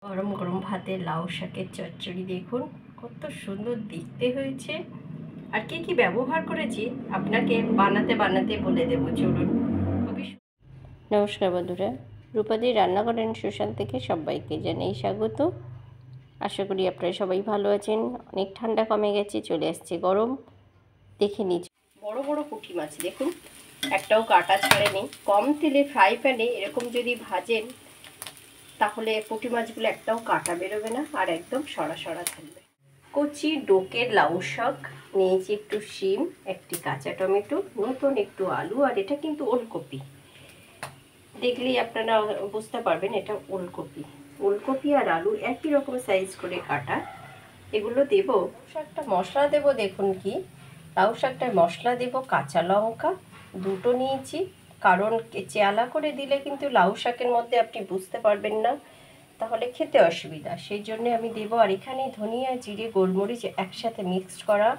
গরম গরম ভাতে লাউ শাকের চচ্চড়ি দেখুন কত সুন্দর দেখতে হয়েছে। আর কি কি ব্যবহার করেছি আপনাকে বানাতে বানাতে বলে দেব, চলুন। নমস্কার বন্ধুরা, রূপাদি রান্নাঘর অ্যান্ড সুশান্ত থেকে সবাইকে জানাই স্বাগত। আশা করি আপনারা সবাই ভালো আছেন। অনেক ঠান্ডা কমে গেছে, চলে আসছে গরম। দেখে নিচ্ছি বড় বড় পুঁটি মাছ দেখুন, একটাও কাটা ছাড়েনি। কম তেলে ফ্রাই প্যানে এরকম যদি ভাজেন তাহলে পুঁটি মাছগুলো একটাও কাটা বেরোবে না, আর একদম সরা সরা থাকবে। কচি ডোকের লাউ শাক নিয়েছি, একটু শিম, একটি কাঁচা টমেটো, নতুন একটু আলু, আর এটা কিন্তু ওলকপি। দেখলেই আপনারা বুঝতে পারবেন এটা ওলকপি। ওলকপি আর আলু একই রকম সাইজ করে কাটা। এগুলো দেব। শাকটা মশলা দেব, দেখুন কি লাউ শাকটায় মশলা দেব। কাঁচা লঙ্কা দুটো নিয়েছি, কারণ চেয়ালা করে দিলে কিন্তু লাউ শাকের মধ্যে আপনি বুঝতে পারবেন না, তাহলে খেতে অসুবিধা, সেই জন্য আমি দেবো। আর এখানে ধনিয়া জিরে গোলমরিচ একসাথে মিক্সড করা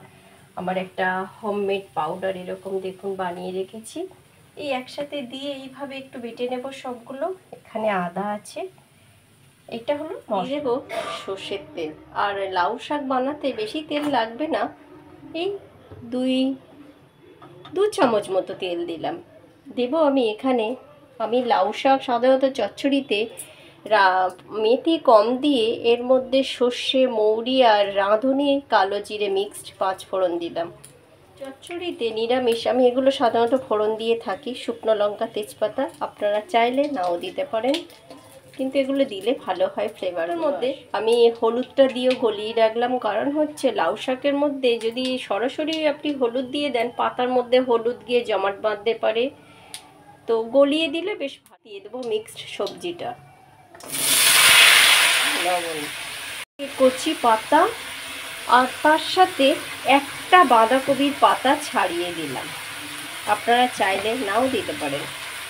আমার একটা হোমমেড পাউডার এরকম দেখুন বানিয়ে রেখেছি। এই একসাথে দিয়ে এইভাবে একটু বেটে নেব সবগুলো। এখানে আদা আছে, এটা হলো দেব সর্ষের তেল। আর লাউ শাক বানাতে বেশি তেল লাগবে না, এই দু চামচ মতো তেল দিলাম। দেব আমি এখানে, আমি লাউ শাক সাধারণত চচ্চড়িতে মেথি কম দিয়ে এর মধ্যে সর্ষে, মৌরি আর রাঁধুনি কালো জিরে মিক্সড 5 ফোড়ন দিলাম। চচ্চড়িতে নিরামিষ আমি এগুলো সাধারণত ফোড়ন দিয়ে থাকি। শুকনো লঙ্কা, তেজপাতা আপনারা চাইলে নাও দিতে পারেন, কিন্তু এগুলো দিলে ভালো হয় ফ্লেভারের মধ্যে। আমি হলুদটা দিয়েও গলিয়ে রাখলাম, কারণ হচ্ছে লাউ শাকের মধ্যে যদি সরাসরি আপনি হলুদ দিয়ে দেন পাতার মধ্যে হলুদ গিয়ে জমাট বাঁধতে পারে, তো গলিয়ে দিলে বেশ ভালো। দিয়ে দেবো মিক্সড সবজিটা, লবণ, কচি পাতা, আর তার সাথে একটা বাঁধাকপির পাতা ছাড়িয়ে দিলাম। আপনারা চাইলে নাও দিতে পারেন,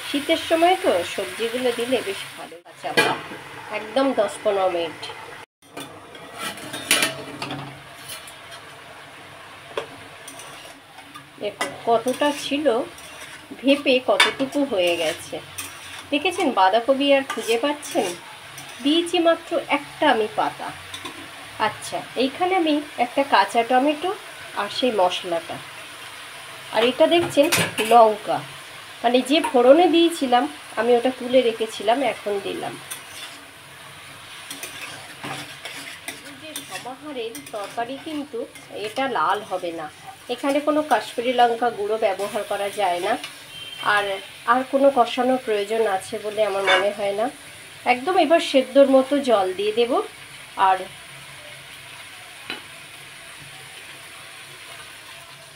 শীতের সময় তো সবজিগুলো দিলে বেশ ভালো। আচ্ছা, একদম 10-15 মিনিট। দেখুন কতটা ছিল, ভেপে কতটুকু হয়ে গেছে দেখেছেন। বাঁধাকপি আর খুঁজে পাচ্ছেন, দিয়েছি মাত্র একটা আমি পাতা। আচ্ছা, এইখানে আমি একটা কাঁচা টমেটো আর সেই মশলাটা, আর এটা দেখছেন লঙ্কা, মানে যে ফোড়নে দিয়েছিলাম আমি ওটা তুলে রেখেছিলাম, এখন দিলাম। যে সমাহারের তরকারি কিন্তু এটা লাল হবে না, এখানে কোনো কাশ্মীরি লঙ্কা গুঁড়ো ব্যবহার করা যায় না, আর কোনো কষানোর প্রয়োজন আছে বলে আমার মনে হয় না। একদম এবার সেদ্ধর মতো জল দিয়ে দেব, আর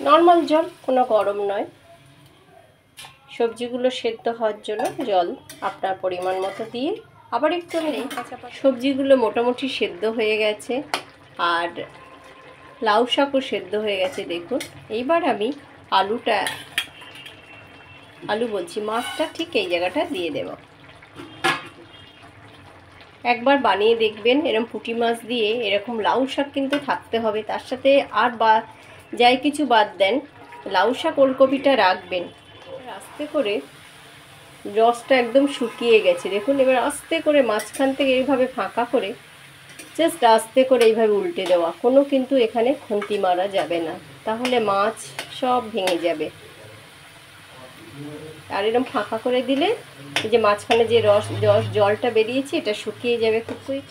নর্মাল জল, কোনো গরম নয়। সবজিগুলো সেদ্ধ হওয়ার জন্য জল আপনার পরিমাণ মতো দিয়ে আবার একটু সবজিগুলো মোটামুটি সেদ্ধ হয়ে গেছে, আর লাউ শাকও সেদ্ধ হয়ে গেছে দেখুন। এইবার আমি মাছটা ঠিক এই জায়গাটা দিয়ে দেব। একবার বানিয়ে দেখবেন, এরকম পুঁটি মাছ দিয়ে এরকম লাউ শাক কিন্তু থাকতে হবে, তার সাথে আর যাই কিছু বাদ দেন, লাউ শাক ওলকপিটা রাখবেন। আস্তে করে রসটা একদম শুকিয়ে গেছে দেখুন। এবার আস্তে করে মাঝখান থেকে এইভাবে ফাঁকা করে জাস্ট আস্তে করে এইভাবে উল্টে দেওয়া, কোনো কিন্তু এখানে খুন্তি মারা যাবে না, তাহলে মাছ সব ভেঙে যাবে। আর এরকম ফাঁকা করে দিলে এই যে মাঝখানে যে জলটা বেরিয়েছে এটা শুকিয়ে যাবে খুব কুইক।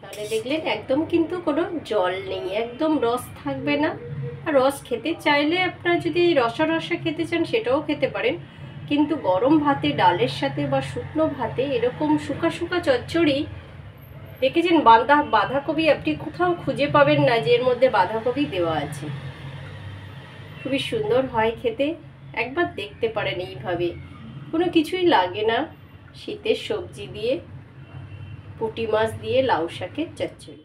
তাহলে দেখলেন একদম কিন্তু কোনো জল নেই, একদম রস থাকবে না। আর রস খেতে চাইলে আপনারা যদি রসা রসা খেতে চান সেটাও খেতে পারেন, কিন্তু গরম ভাতে, ডালের সাথে বা শুকনো ভাতে এরকম শুকা শুকা চচ্চড়ি দেখেছেন, বাঁধাকপি আপনি কোথাও খুঁজে পাবেন না যে এর মধ্যে বাঁধাকপি দেওয়া আছে। খুবই সুন্দর হয় খেতে, একবার দেখতে পারেন এইভাবে। কোনো কিছুই লাগে না, শীতের সবজি দিয়ে পুঁটি মাছ দিয়ে লাউ শাকের চচ্চড়ি।